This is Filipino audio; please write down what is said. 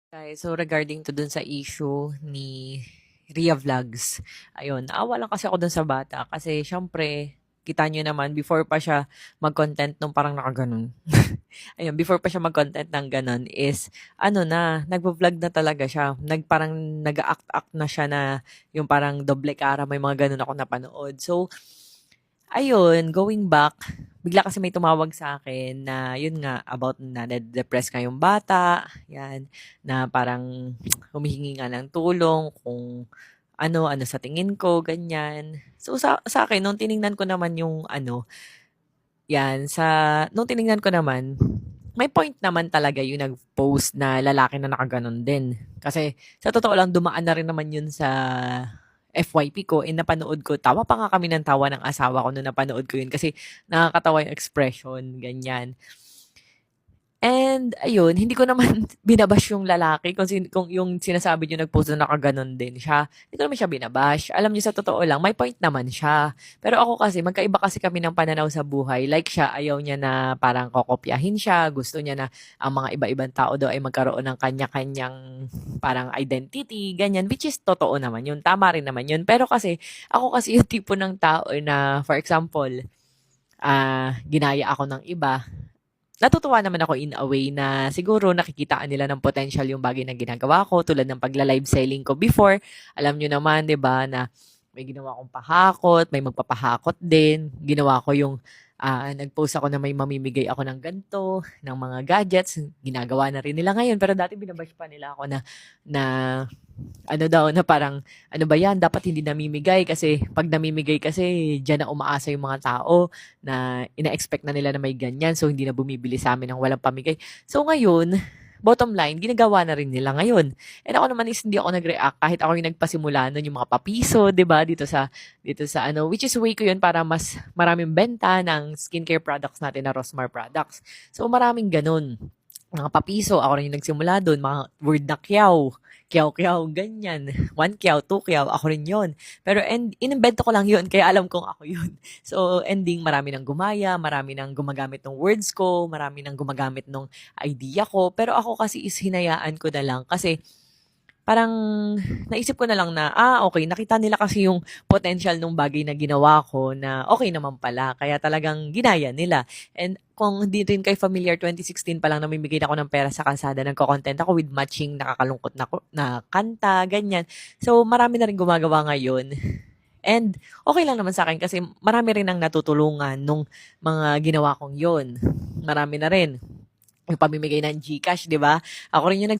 Guys, so regarding to dun sa issue ni Ria Vlogs, ayun, naawa lang kasi ako dun sa bata kasi syempre, kita nyo naman, before pa siya mag-content nung parang nakaganon. Ayun, before pa siya mag-content ng ganon is, ano na, nagvo-vlog na talaga siya. Parang nag-act-act na siya na yung parang doble cara, may mga ganon ako napanood. So, ayun, going back, bigla kasi may tumawag sa akin na yun nga about na depressed nga yung bata, yan, na parang humihingi nga ng tulong kung ano sa tingin ko, ganyan. So sa akin, nung tiningnan ko naman yung nung tiningnan ko naman, may point naman talaga yung nag-post na lalaki na nakaganon din. Kasi sa totoo lang, dumaan na rin naman yun sa FYP ko, napanood ko, tawa pa nga kami ng tawa ng asawa ko nung napanood ko yun kasi nakakatawa yung expression, ganyan. And ayun, hindi ko naman binabash yung lalaki kung yung sinasabi niyo nag-post na nakaganon din siya. Hindi ko naman siya binabash. Alam niyo sa totoo lang, may point naman siya. Pero ako kasi, magkaiba kasi kami ng pananaw sa buhay. Like siya, ayaw niya na parang kokopyahin siya. Gusto niya na ang mga iba-ibang tao daw ay magkaroon ng kanya-kanyang parang identity, ganyan. Which is totoo naman yun. Tama rin naman yun. Pero kasi, ako kasi yung tipo ng tao na, for example, ginaya ako ng iba, natutuwa naman ako in a way na siguro nakikitaan nila ng potential yung bagay na ginagawa ko tulad ng pagla-live selling ko before. Alam nyo naman, 'di ba, na may ginawa akong pahakot, may magpapahakot din. Ginawa ko yung nag-post ako na may mamimigay ako ng ganto, ng mga gadgets. Ginagawa na rin nila ngayon pero dati binabash pa nila ako na ano daw na parang ano ba yan, dapat hindi namimigay kasi pag namimigay kasi diyan na umaasa yung mga tao na ina-expect na nila na may ganyan so hindi na bumibili sa amin ng walang pamigay. So ngayon, bottom line, ginagawa na rin nila ngayon. And ako naman is hindi ako nag-react kahit ako yung nagpasimula nun yung mga papiso, 'di ba? Dito sa ano, which is way ko yun para mas maraming benta ng skincare products natin na Rosmar products. So maraming ganun mga papiso, ako rin yung nagsimula doon, mga word na kiyaw, ganyan. One kiyaw, two kiyaw, ako rin yon. Pero inimbento ko lang yun, kaya alam kong ako yun. So, ending, marami nang gumaya, marami nang gumagamit ng words ko, marami nang gumagamit ng idea ko. Pero ako kasi is hinayaan ko na lang kasi parang naisip ko na lang na, okay, nakita nila kasi yung potential nung bagay na ginawa ko na okay naman pala. Kaya talagang ginaya nila. And kung hindi rin kayo familiar, 2016 pa lang namimigay na ako ng pera sa kalsada, nagko-content ako with matching nakakalungkot na kanta, ganyan. So, marami na rin gumagawa ngayon. And okay lang naman sa akin kasi marami rin ang natutulungan nung mga ginawa kong yon. Marami na rin. Yung pamimigay ng GCash, di ba? Ako rin yung